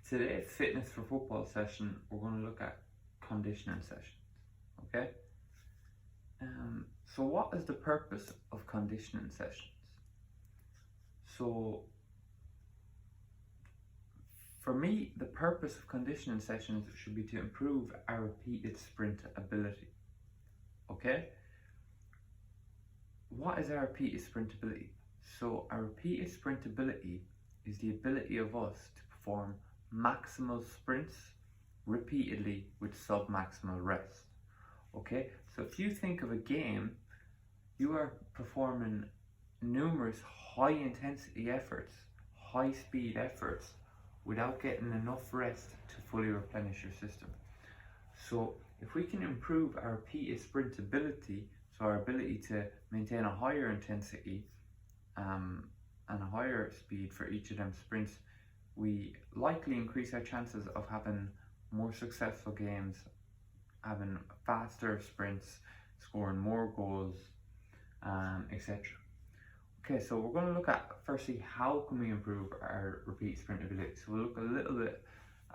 Today's fitness for football session, we're going to look at conditioning sessions. Okay. So what is the purpose of conditioning sessions? So for me, the purpose of conditioning sessions should be to improve our repeated sprint ability. Okay. What is our repeated sprint ability? So our repeated sprint ability is the ability of us to perform maximal sprints repeatedly with sub-maximal rest. Okay, so if you think of a game, you are performing numerous high intensity efforts, high speed efforts without getting enough rest to fully replenish your system. So if we can improve our repeated sprint ability, so our ability to maintain a higher intensity and a higher speed for each of them sprints, we likely increase our chances of having more successful games, having faster sprints, scoring more goals, etc. Okay, so we're going to look at firstly how can we improve our repeat sprint ability. So we'll look a little bit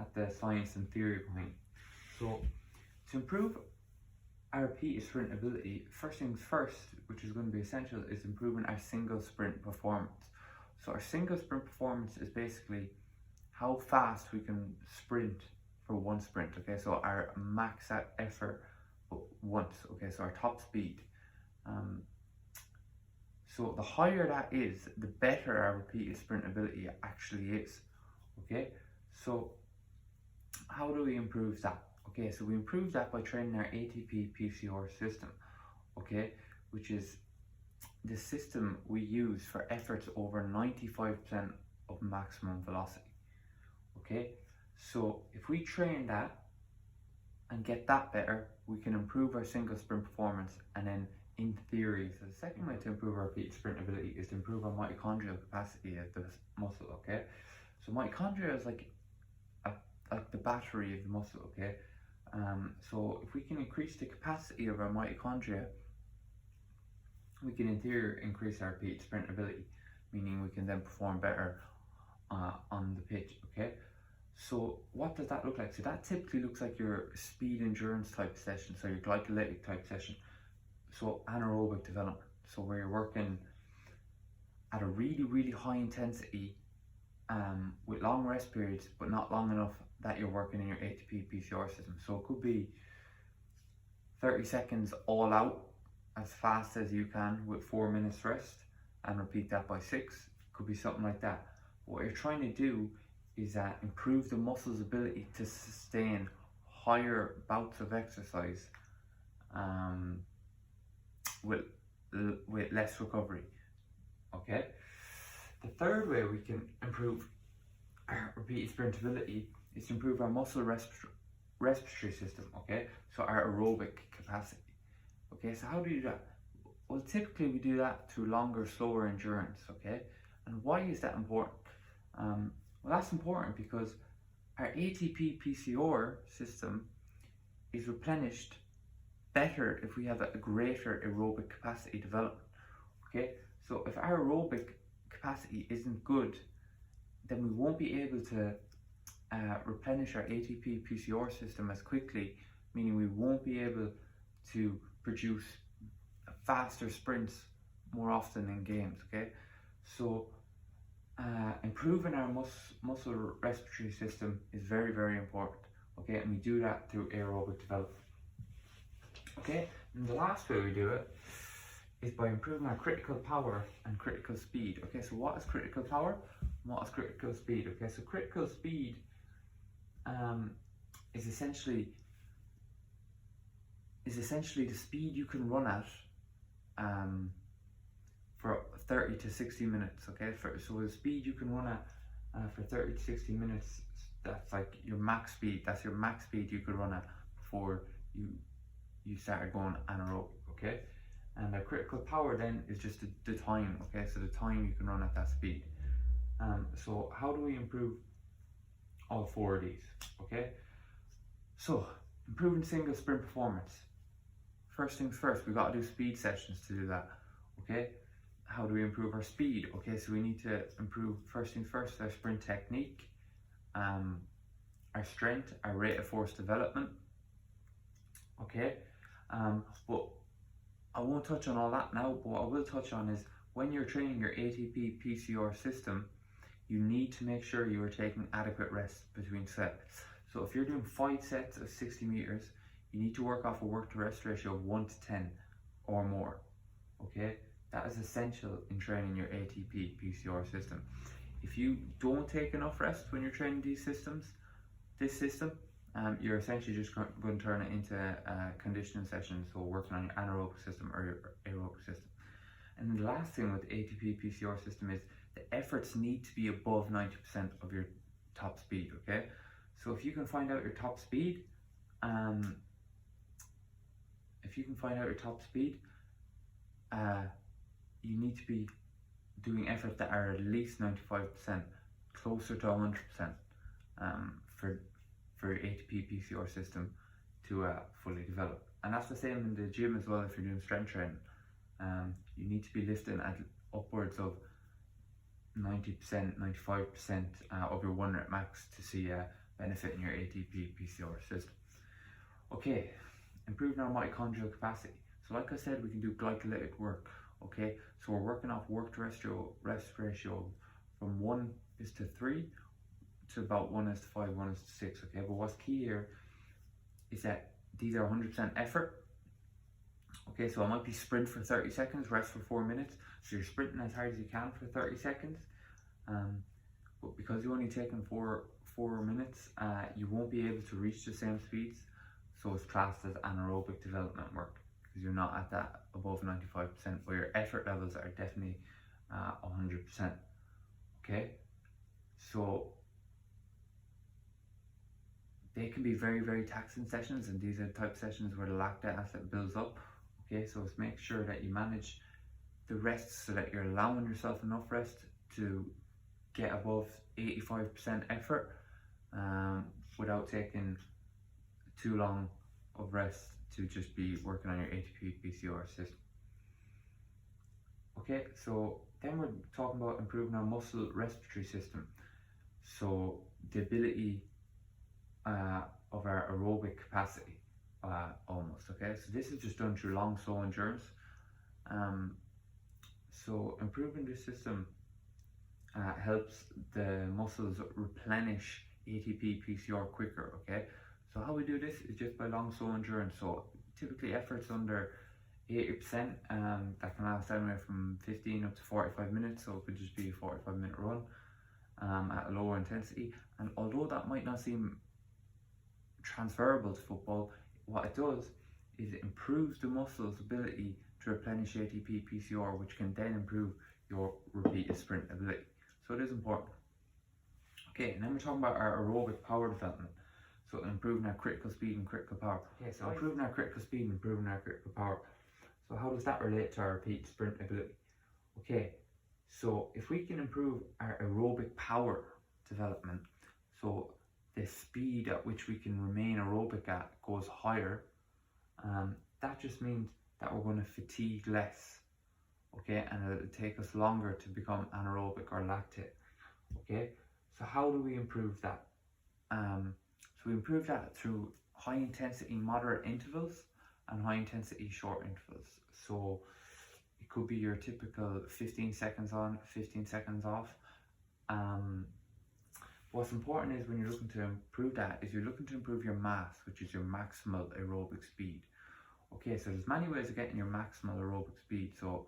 at the science and theory behind. So to improve our repeat sprint ability, first things first, which is going to be essential, is improving our single sprint performance. So our single sprint performance is basically how fast we can sprint for one sprint. Okay, so our max effort once. Okay, so our top speed. So the higher that is, the better our repeated sprint ability actually is. Okay, so how do we improve that? Okay, so we improve that by training our ATP PCR system. Okay, which is the system we use for efforts over 95% of maximum velocity. Okay, so if we train that and get that better, we can improve our single sprint performance. And then in theory, so the second way to improve our repeat sprint ability is to improve our mitochondrial capacity of the muscle. Okay, so mitochondria is like the battery of the muscle. Okay, so if we can increase the capacity of our mitochondria, we can in theory increase our repeat sprint ability, meaning we can then perform better on the pitch. Okay, so what does that look like? So that typically looks like your speed endurance type session, so your glycolytic type session, so anaerobic development, so where you're working at a really high intensity with long rest periods, but not long enough that you're working in your ATP PCR system. So it could be 30 seconds all out as fast as you can with 4 minutes rest and repeat that by 6. Could be something like that. What you're trying to do is improve the muscle's ability to sustain higher bouts of exercise with less recovery. Okay. The third way we can improve our repeated sprint ability is to improve our muscle respiratory system. Okay, so our aerobic capacity. Okay, so how do we do that? Well, typically we do that through longer, slower endurance. Okay, and why is that important? Well, that's important because our ATP PCR system is replenished better if we have a greater aerobic capacity development. Okay, so if our aerobic capacity isn't good, then we won't be able to replenish our ATP PCR system as quickly, meaning we won't be able to produce faster sprints more often in games. Okay, so improving our muscle respiratory system is very important. Okay, and we do that through aerobic development. Okay, and the last way we do it is by improving our critical power and critical speed. Okay, so what is critical power? What is critical speed? Okay, so critical speed is essentially the speed you can run at for 30 to 60 minutes. Okay, so the speed you can run at for 30 to 60 minutes, that's like your max speed. That's your max speed you could run at before you started going anaerobic. Okay, and the critical power then is just the time. Okay, so the time you can run at that speed. So how do we improve all 4 of these? Okay, so improving single sprint performance. First things first, we've got to do speed sessions to do that. Okay, how do we improve our speed? Okay, so we need to improve, first things first, our sprint technique. our strength, our rate of force development. Okay, but I won't touch on all that now. But what I will touch on is when you're training your ATP PCR system, you need to make sure you are taking adequate rest between sets. So if you're doing 5 sets of 60 meters, you need to work off a work to rest ratio of 1 to 10 or more. Okay, that is essential in training your ATP PCR system. If you don't take enough rest when you're training this system, you're essentially just going to turn it into a conditioning session, so working on your anaerobic system or your aerobic system. And then the last thing with the ATP PCR system is the efforts need to be above 90% of your top speed, okay? So if you can find out your top speed, you need to be doing efforts that are at least 95%, closer to 100% for your ATP PCR system to fully develop. And that's the same in the gym as well. If you're doing strength training, you need to be lifting at upwards of 90%, 95% of your 1 rep max to see a benefit in your ATP PCR system. Okay, improving our mitochondrial capacity. So like I said, we can do glycolytic work. Okay, so we're working off work to rest ratio from 1:3 to about 1:5, 1:6. Okay, but what's key here is that these are 100% effort. Okay, so it might be sprint for 30 seconds, rest for 4 minutes. So you're sprinting as hard as you can for 30 seconds. But because you're only taking 4 minutes, you won't be able to reach the same speeds. So it's classed as anaerobic development work because you're not at that above 95%, but your effort levels are definitely 100%. Okay, so they can be very, very taxing sessions, and these are the type of sessions where the lactate acid builds up. Okay, so it's make sure that you manage the rest so that you're allowing yourself enough rest to get above 85% effort without taking too long of rest to just be working on your ATP PCR system. Okay, so then we're talking about improving our muscle respiratory system. So the ability of our aerobic capacity almost. Okay, so this is just done through long slow endurance. So improving this system helps the muscles replenish ATP PCR quicker. Okay, so how we do this is just by long slow endurance. So typically efforts under 80%, that can last anywhere from 15 up to 45 minutes. So it could just be a 45-minute run at a lower intensity. And although that might not seem transferable to football, what it does is it improves the muscle's ability to replenish ATP PCR, which can then improve your repeated sprint ability. So it is important. Okay, and then we're talking about our aerobic power development. So improving our critical speed and critical power. Okay, so improving our critical speed and improving our critical power. So how does that relate to our repeat sprint ability? Okay, so if we can improve our aerobic power development, so the speed at which we can remain aerobic at goes higher, that just means that we're going to fatigue less, okay, and it'll take us longer to become anaerobic or lactate. Okay, so how do we improve that? So we improve that through high intensity moderate intervals and high intensity short intervals. So it could be your typical 15 seconds on, 15 seconds off. What's important is when you're looking to improve that is you're looking to improve your mass, which is your maximal aerobic speed. Okay, so there's many ways of getting your maximal aerobic speed. So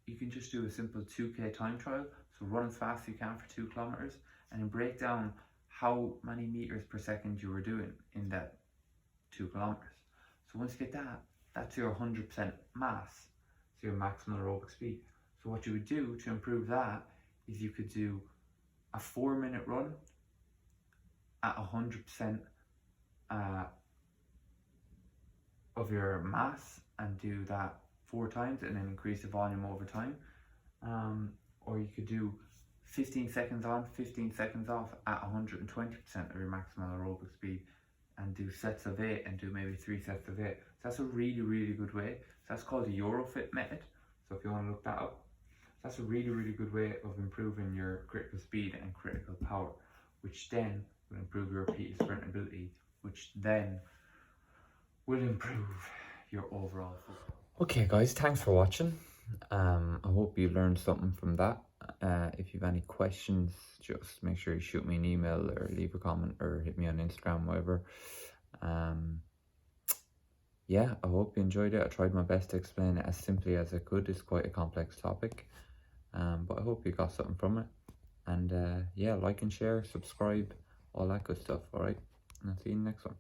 you can just do a simple 2K time trial. So run as fast as you can for 2 kilometers and then break down how many meters per second you were doing in that 2 kilometers. So once you get that, that's your 100% mass, so your maximal aerobic speed. So what you would do to improve that is you could do a 4-minute run at 100% of your mass and do that 4 times and then increase the volume over time. Or you could do 15 seconds on, 15 seconds off at 120% of your maximal aerobic speed and do sets of 8 and do maybe 3 sets of 8. So that's a really, really good way. So that's called the Eurofit method. So if you want to look that up, that's a really, really good way of improving your critical speed and critical power. which then will improve your repeated sprint ability, which then will improve your overall football. Okay guys, thanks for watching. I hope you learned something from that. If you have any questions, just make sure you shoot me an email or leave a comment or hit me on Instagram, whatever. Yeah, I hope you enjoyed it. I tried my best to explain it as simply as I could. It's quite a complex topic, but I hope you got something from it. And yeah, like and share, subscribe, all that good stuff. All right, and I'll see you in the next one.